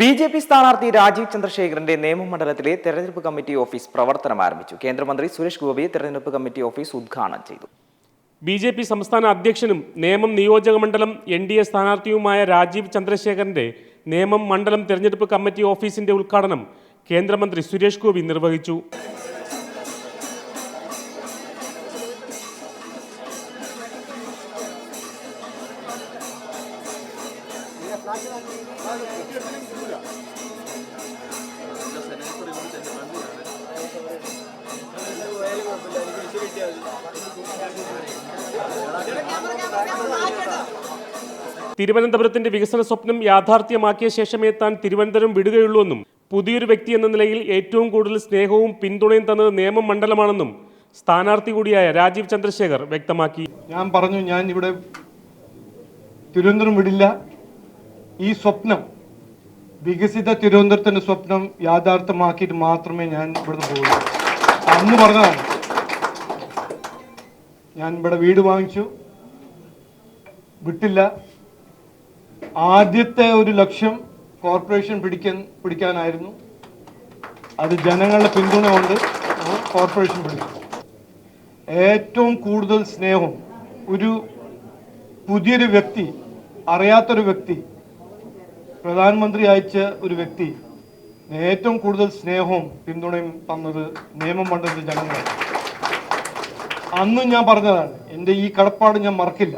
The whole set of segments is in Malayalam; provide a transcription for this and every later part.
ബി.ജെ.പി. സ്ഥാനാർത്ഥി രാജീവ് ചന്ദ്രശേഖറിന്റെ നിയമമണ്ഡലത്തിലെ തെരഞ്ഞെടുപ്പ് കമ്മിറ്റി ഓഫീസ് പ്രവർത്തനം ആരംഭിച്ചു. കേന്ദ്രമന്ത്രി സുരേഷ് ഗോപി തെരഞ്ഞെടുപ്പ് കമ്മിറ്റി ഓഫീസ് ഉദ്ഘാടനം ചെയ്തു. ബി.ജെ.പി. സംസ്ഥാന അധ്യക്ഷനും നേമം നിയോജകമണ്ഡലം എൻ.ഡി.എ സ്ഥാനാർത്ഥിയുമായ രാജീവ് ചന്ദ്രശേഖറിന്റെ നേമം മണ്ഡലം തെരഞ്ഞെടുപ്പ് കമ്മിറ്റി ഓഫീസിന്റെ ഉദ്ഘാടനം കേന്ദ്രമന്ത്രി സുരേഷ് ഗോപി നിർവഹിച്ചു. തിരുവനന്തപുരത്തിന്റെ വികസന സ്വപ്നം യാഥാർത്ഥ്യമാക്കിയ ശേഷമേ താൻ തിരുവനന്തപുരം വിടുകയുള്ളൂവെന്നും പുതിയൊരു വ്യക്തി എന്ന നിലയിൽ ഏറ്റവും കൂടുതൽ സ്നേഹവും പിന്തുണയും തന്നത് നേമം മണ്ഡലമാണെന്നും സ്ഥാനാർത്ഥി കൂടിയായ രാജീവ് ചന്ദ്രശേഖർ വ്യക്തമാക്കി. ഞാൻ പറഞ്ഞു, ഞാൻ ഇവിടെ തിരുവനന്തപുരം വിടില്ല. ഈ സ്വപ്നം, വികസിത തിരുവനന്തപുരത്തിന്റെ സ്വപ്നം യാഥാർത്ഥ്യമാക്കിയിട്ട് മാത്രമേ ഞാൻ ഇവിടുന്ന് പോകുള്ളൂ. അന്ന് പറഞ്ഞതാണ്. ഞാൻ ഇവിടെ വീട് വാങ്ങിച്ചു, വിട്ടില്ല. ആദ്യത്തെ ഒരു ലക്ഷ്യം കോർപ്പറേഷൻ പിടിക്കാനായിരുന്നു. അത് ജനങ്ങളുടെ പിന്തുണ കൊണ്ട് കോർപ്പറേഷൻ പിടിക്കും. ഏറ്റവും കൂടുതൽ സ്നേഹം ഒരു പുതിയൊരു വ്യക്തി, അറിയാത്തൊരു വ്യക്തി, പ്രധാനമന്ത്രി അയച്ച ഒരു വ്യക്തി ഏറ്റവും കൂടുതൽ സ്നേഹവും പിന്തുണയും തന്നത് നേമം മണ്ഡലത്തിലെ ജനങ്ങളാണ്. അന്നും ഞാൻ പറഞ്ഞതാണ്, എൻ്റെ ഈ കടപ്പാട് ഞാൻ മറക്കില്ല.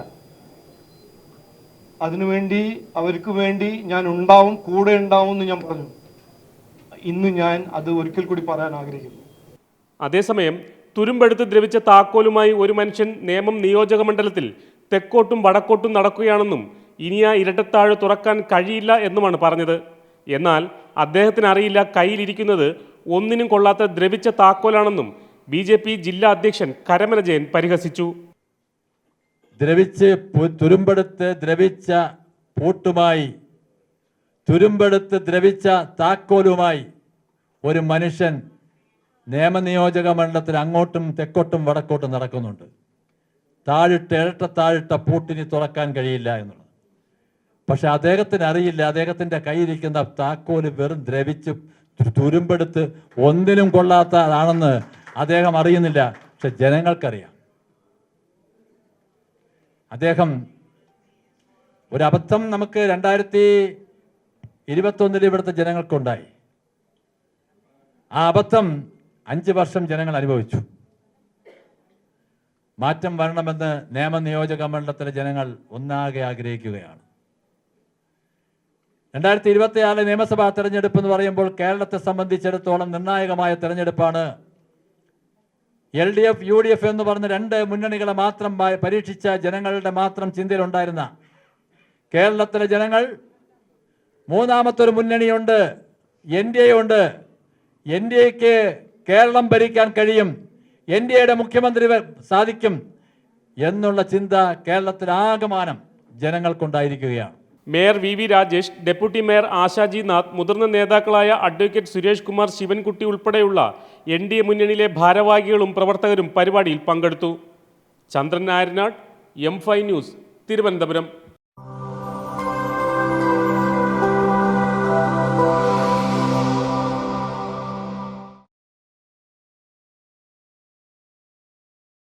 അതിനുവേണ്ടി, അവർക്ക് വേണ്ടി ഞാൻ ഉണ്ടാവും, കൂടെ ഉണ്ടാവും എന്ന് ഞാൻ പറഞ്ഞു. ഇന്ന് ഞാൻ അത് ഒരിക്കൽ കൂടി പറയാൻ ആഗ്രഹിക്കുന്നു. അതേസമയം തുരുമ്പെടുത്ത് ദ്രവിച്ച താക്കോലുമായി ഒരു മനുഷ്യൻ നേമം നിയോജക മണ്ഡലത്തിൽ തെക്കോട്ടും വടക്കോട്ടും നടക്കുകയാണെന്നും ഇനി ആ ഇരട്ടത്താഴ് തുറക്കാൻ കഴിയില്ല എന്നുമാണ് പറഞ്ഞത്. എന്നാൽ അദ്ദേഹത്തിന് അറിയില്ല കയ്യിലിരിക്കുന്നത് ഒന്നിനും കൊള്ളാത്ത ദ്രവിച്ച താക്കോലാണെന്നും ബി.ജെ.പി. ജില്ലാ അധ്യക്ഷൻ കരമന ജയൻ പരിഹസിച്ചു. തുരുമ്പെടുത്ത് ദ്രവിച്ച പൂട്ടുമായി, തുരുമ്പെടുത്ത് ദ്രവിച്ച താക്കോലുമായി ഒരു മനുഷ്യൻ നിയമനിയോജക മണ്ഡലത്തിൽ അങ്ങോട്ടും തെക്കോട്ടും വടക്കോട്ടും നടക്കുന്നുണ്ട്. ഇരട്ടത്താഴിട്ട പൂട്ടിനി തുറക്കാൻ കഴിയില്ല എന്നുള്ളത്. പക്ഷെ അദ്ദേഹത്തിന് അറിയില്ല, അദ്ദേഹത്തിൻ്റെ കയ്യിരിക്കുന്ന താക്കോല് വെറും ദ്രവിച്ച് തുരുമ്പെടുത്ത് ഒന്നിനും കൊള്ളാത്തതാണെന്ന് അദ്ദേഹം അറിയുന്നില്ല. പക്ഷെ ജനങ്ങൾക്കറിയാം. അദ്ദേഹം ഒരു അബദ്ധം നമുക്ക് 2021 ഇവിടുത്തെ ജനങ്ങൾക്കുണ്ടായി. ആ അബദ്ധം 5 വർഷം ജനങ്ങൾ അനുഭവിച്ചു. മാറ്റം വരണമെന്ന് നേമ നിയോജക മണ്ഡലത്തിലെ ജനങ്ങൾ ഒന്നാകെ ആഗ്രഹിക്കുകയാണ്. 2024 നിയമസഭാ തെരഞ്ഞെടുപ്പ് എന്ന് പറയുമ്പോൾ കേരളത്തെ സംബന്ധിച്ചിടത്തോളം നിർണായകമായ തെരഞ്ഞെടുപ്പാണ്. LDF, UDF എന്ന് പറഞ്ഞ 2 മുന്നണികളെ മാത്രം പരീക്ഷിച്ച ജനങ്ങളുടെ മാത്രം ചിന്തയിലുണ്ടായിരുന്ന കേരളത്തിലെ ജനങ്ങൾ മൂന്നാമത്തൊരു മുന്നണിയുണ്ട്, NDA ഉണ്ട്. NDAക്ക് കേരളം ഭരിക്കാൻ കഴിയും, NDAയുടെ മുഖ്യമന്ത്രി സാധിക്കും എന്നുള്ള ചിന്ത കേരളത്തിലാകമാനം ജനങ്ങൾക്കുണ്ടായിരിക്കുകയാണ്. Mayor V Rajesh, deputy mayor Ashaji Nath, മുതിർന്ന നേതാക്കളായ അഡ്വക്കേറ്റ് സുരേഷ് കുമാർ, ശിവൻകുട്ടി ഉൾപ്പെടെയുള്ള NDA മുന്നണിയിലെ ഭാരവാഹികളും പ്രവർത്തകരും പരിപാടിയിൽ പങ്കെടുത്തു. ചന്ദ്രൻ നായരനാട്, M5 ന്യൂസ്, തിരുവനന്തപുരം.